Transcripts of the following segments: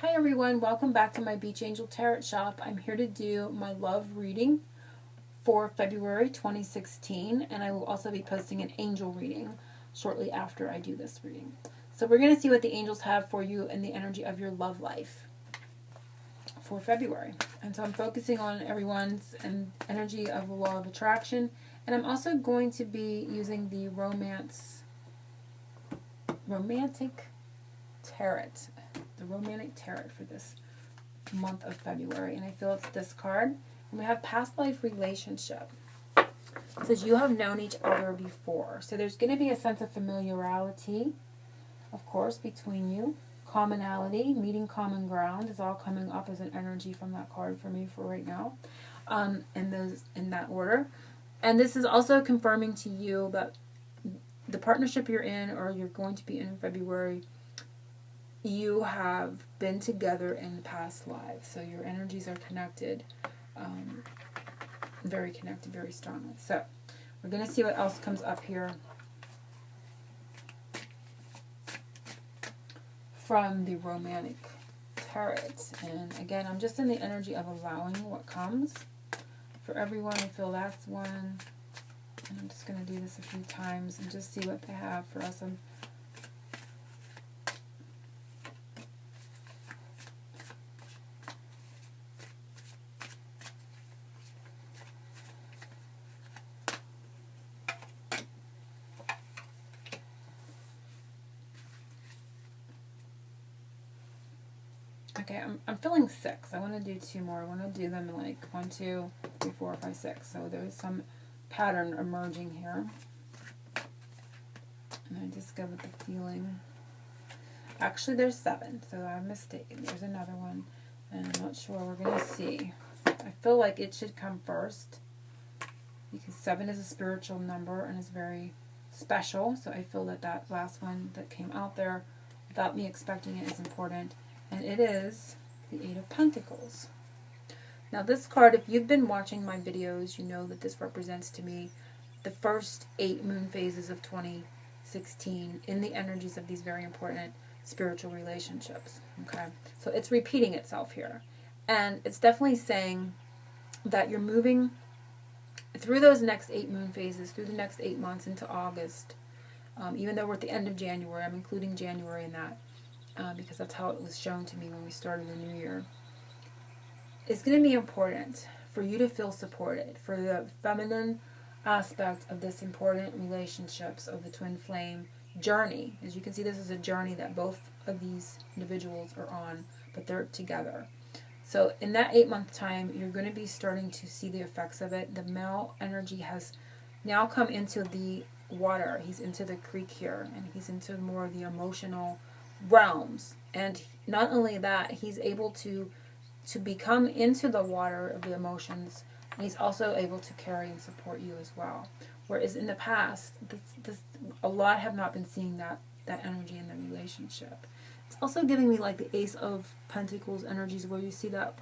Hi everyone, welcome back to my Beach Angel Tarot shop. I'm here to do my love reading for February 2016, and I will also be posting an angel reading shortly after I do this reading. So we're going to see what the angels have for you in the energy of your love life for February. And so I'm focusing on everyone's energy of the law of attraction, and I'm also going to be using the romantic tarot. The romantic tarot for this month of February, and I feel it's this card. And we have past life relationship. It says you have known each other before, so there's going to be a sense of familiarity, of course, between you. Commonality, meeting common ground is all coming up as an energy from that card for me for right now, in that order. And this is also confirming to you that the partnership you're in, or you're going to be in February, you have been together in past lives. So your energies are connected, very connected, very strongly. So we're going to see what else comes up here from the romantic tarot. And again, I'm just in the energy of allowing what comes for everyone. I feel that's one. And I'm just going to do this a few times and just see what they have for us. Okay, I'm feeling 6. I want to do 2 more. I want to do them in like 1, 2, 3, 4, 5, 6. So there's some pattern emerging here. And I just go with the feeling. Actually, there's 7, so I'm mistaken. There's another one, and I'm not sure. We're going to see. I feel like it should come first, because 7 is a spiritual number and is very special. So I feel that that last one that came out there, without me expecting it, is important. And it is the 8 of Pentacles. Now this card, if you've been watching my videos, you know that this represents to me the first 8 moon phases of 2016 in the energies of these very important spiritual relationships. Okay, so it's repeating itself here. And it's definitely saying that you're moving through those next 8 moon phases, through the next 8 months into August. Even though we're at the end of January, I'm including January in that. Because that's how it was shown to me when we started the new year. It's going to be important for you to feel supported, for the feminine aspect of this important relationships of the twin flame journey. As you can see, this is a journey that both of these individuals are on, but they're together. So in that 8-month time, you're going to be starting to see the effects of it. The male energy has now come into the water. He's into the creek here, and he's into more of the emotional realms. And not only that, he's able to become into the water of the emotions, and he's also able to carry and support you as well. Whereas in the past, a lot have not been seeing that energy in the relationship. It's also giving me like the Ace of Pentacles energies, where you see that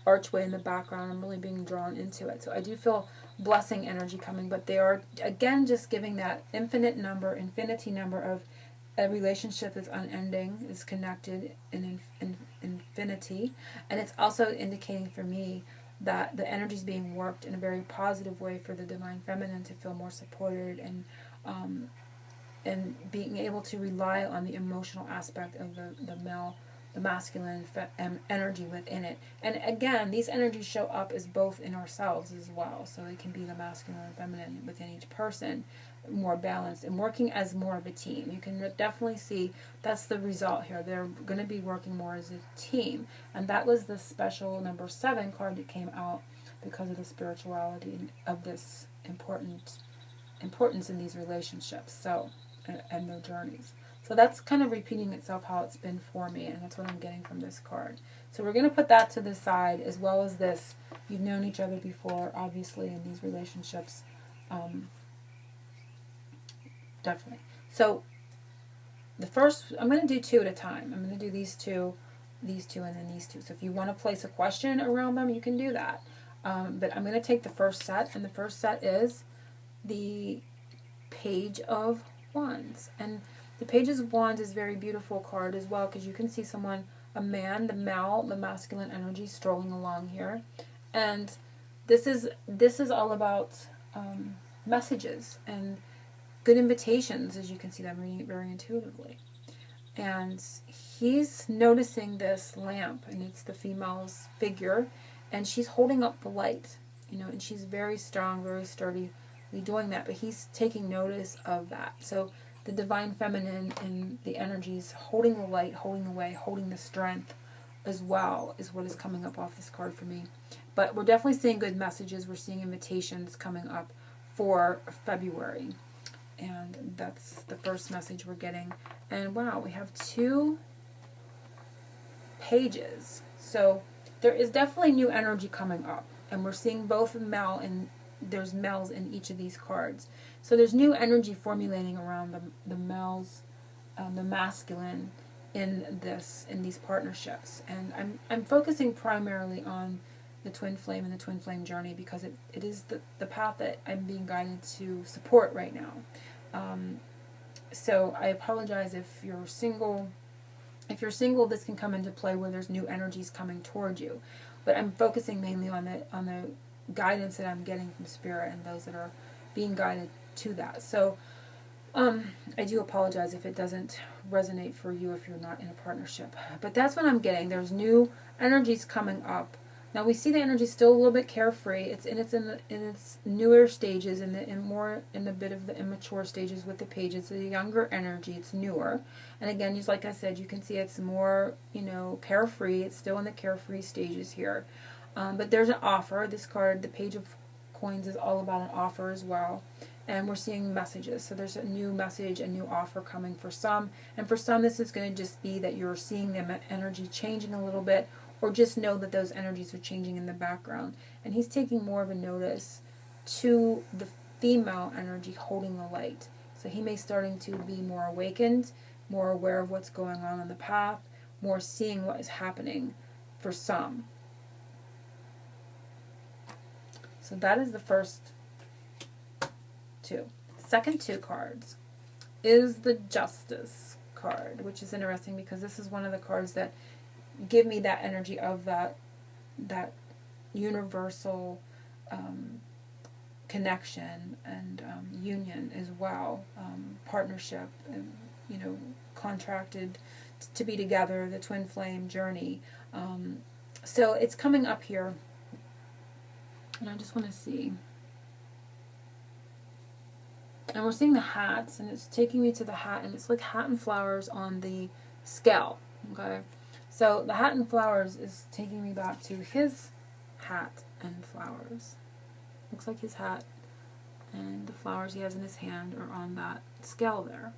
archway in the background. I'm really being drawn into it. So I do feel blessing energy coming, but they are again just giving that infinity number of a relationship is unending, is connected in infinity. And it's also indicating for me that the energy is being worked in a very positive way for the divine feminine to feel more supported, and being able to rely on the emotional aspect of the male, the masculine energy within it. And again, these energies show up as both in ourselves as well. So it can be the masculine and feminine within each person, more balanced and working as more of a team. You can definitely see that's the result here. They're going to be working more as a team. And that was the special number 7 card that came out because of the spirituality of this importance in these relationships, so and their journeys. So that's kind of repeating itself how it's been for me, and that's what I'm getting from this card. So we're going to put that to the side, as well as this. You've known each other before, obviously, in these relationships. Definitely. So the first, I'm going to do 2 at a time. I'm going to do these two, and then these 2. So if you want to place a question around them, you can do that. But I'm going to take the first set, and the first set is the Page of Wands. And the Page of Wands is a very beautiful card as well, because you can see someone a man, the male, the masculine energy strolling along here. And this is all about messages and good invitations, as you can see. I'm reading it very intuitively. And he's noticing this lamp, and it's the female's figure, and she's holding up the light, you know, and she's very strong, very sturdily doing that, but he's taking notice of that. So the divine feminine and the energies holding the light, holding the way, holding the strength as well is what is coming up off this card for me. But we're definitely seeing good messages. We're seeing invitations coming up for February. And that's the first message we're getting. And wow, we have 2 pages. So there is definitely new energy coming up. And we're seeing both male and there's males in each of these cards. So there's new energy formulating around the males, the masculine in these partnerships. And I'm focusing primarily on the twin flame and the twin flame journey because it is the path that I'm being guided to support right now. So I apologize if you're single. If you're single, this can come into play where there's new energies coming toward you. But I'm focusing mainly on the guidance that I'm getting from Spirit and those that are being guided to that. So I do apologize if it doesn't resonate for you if you're not in a partnership. But that's what I'm getting. There's new energies coming up. Now we see the energy still a little bit carefree. It's in its newer stages, more in the bit of the immature stages with the pages. It's a younger energy. It's newer, and again, just like I said, you can see it's more, you know, carefree. It's still in the carefree stages here, but there's an offer. This card, the Page of Coins, is all about an offer as well, and we're seeing messages. So there's a new message, a new offer coming for some, and for some, this is going to just be that you're seeing the energy changing a little bit. Or just know that those energies are changing in the background. And he's taking more of a notice to the female energy holding the light. So he may starting to be more awakened, more aware of what's going on the path, more seeing what is happening for some. So that is the first 2. Second 2 cards is the Justice card, which is interesting because this is one of the cards that give me that energy of that universal connection and union as well, partnership, and, you know, contracted to be together, the twin flame journey. So it's coming up here, and I just want to see. And we're seeing the hats, and it's taking me to the hat, and it's like hat and flowers on the scale. Okay. So the hat and flowers is taking me back to his hat and flowers. Looks like his hat and the flowers he has in his hand are on that scale there.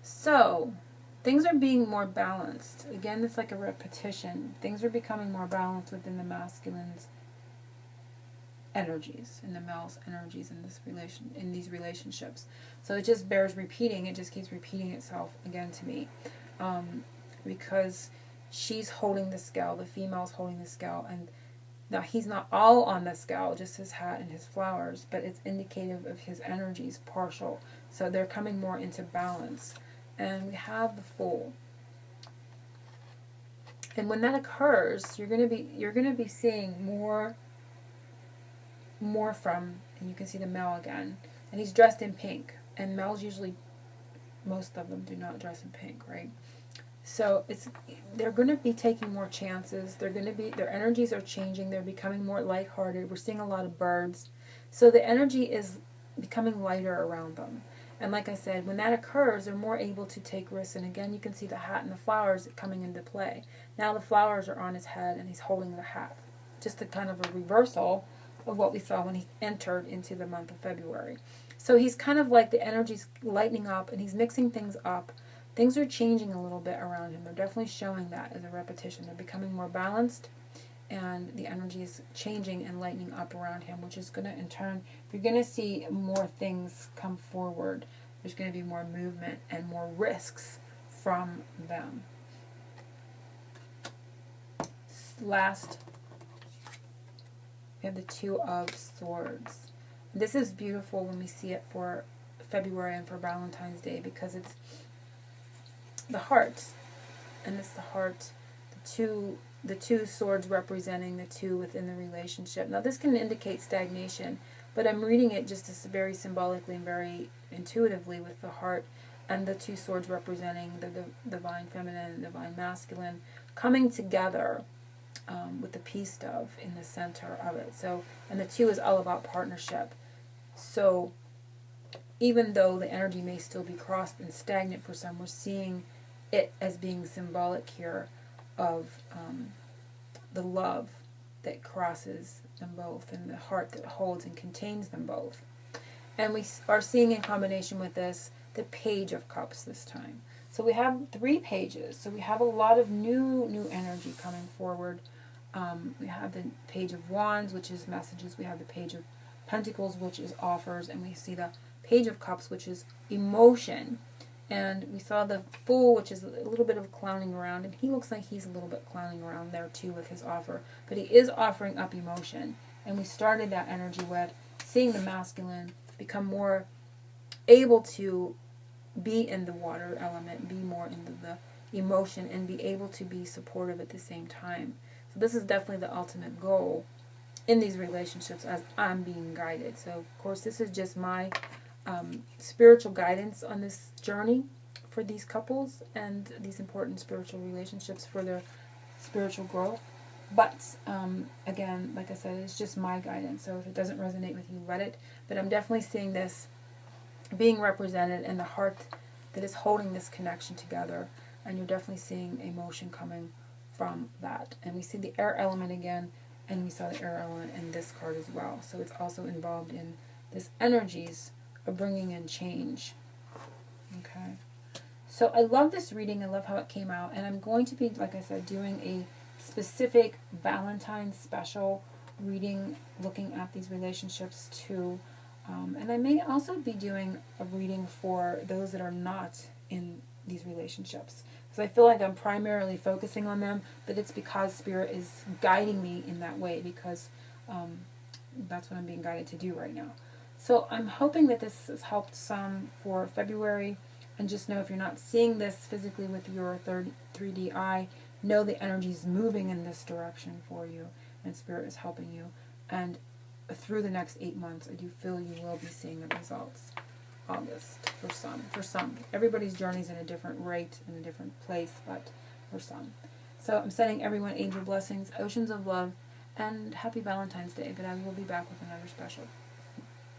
So things are being more balanced. Again, it's like a repetition. Things are becoming more balanced within the masculine's energies and the male's energies in these relationships. So it just bears repeating. It just keeps repeating itself again to me, because she's holding the scale, the female's holding the scale, and now he's not all on the scale, just his hat and his flowers, but it's indicative of his energies, partial. So they're coming more into balance. And we have the Fool. And when that occurs, you're gonna be seeing more from, and you can see the male again. And he's dressed in pink. And males usually, most of them do not dress in pink, right? So they're going to be taking more chances. Their energies are changing. They're becoming more lighthearted. We're seeing a lot of birds. So the energy is becoming lighter around them. And like I said, when that occurs, they're more able to take risks. And again, you can see the hat and the flowers coming into play. Now the flowers are on his head and he's holding the hat. Just a kind of a reversal of what we saw when he entered into the month of February. So he's kind of like the energy's lightening up and he's mixing things up. Things are changing a little bit around him. They're definitely showing that as a repetition. They're becoming more balanced, and the energy is changing and lightening up around him, which is going to, in turn, you're going to see more things come forward. There's going to be more movement and more risks from them. Last, we have the Two of Swords. This is beautiful when we see it for February and for Valentine's Day because it's the heart, and it's the heart, the two swords representing the two within the relationship. Now this can indicate stagnation, but I'm reading it just as very symbolically and very intuitively with the heart, and the two swords representing the divine feminine and divine masculine coming together with the peace dove in the center of it. So, and the two is all about partnership. So even though the energy may still be crossed and stagnant for some, we're seeing it as being symbolic here of the love that crosses them both and the heart that holds and contains them both. And we are seeing in combination with this the Page of Cups this time. So we have 3 pages. So we have a lot of new energy coming forward. We have the Page of Wands, which is messages. We have the Page of Pentacles, which is offers. And we see the Page of Cups, which is emotion. And we saw the Fool, which is a little bit of clowning around. And he looks like he's a little bit clowning around there too with his offer. But he is offering up emotion. And we started that energy with seeing the masculine become more able to be in the water element, be more into the emotion, and be able to be supportive at the same time. So this is definitely the ultimate goal in these relationships as I'm being guided. So of course this is just my spiritual guidance on this journey for these couples and these important spiritual relationships for their spiritual growth. But again, like I said, it's just my guidance. So if it doesn't resonate with you, let it. But I'm definitely seeing this being represented in the heart that is holding this connection together. And you're definitely seeing emotion coming from that. And we see the air element again, and we saw the air element in this card as well. So it's also involved in this energies of bringing in change. Okay. So I love this reading. I love how it came out. And I'm going to be, like I said, doing a specific Valentine's special reading looking at these relationships too. And I may also be doing a reading for those that are not in these relationships. Because I feel like I'm primarily focusing on them, but it's because Spirit is guiding me in that way, because that's what I'm being guided to do right now. So I'm hoping that this has helped some for February. And just know if you're not seeing this physically with your 3D eye, know the energy is moving in this direction for you. And Spirit is helping you. And through the next 8 months, I do feel you will be seeing the results. August for some. For some. Everybody's journey is in a different rate, in a different place, but for some. So I'm sending everyone angel blessings, oceans of love, and happy Valentine's Day. But I will be back with another special.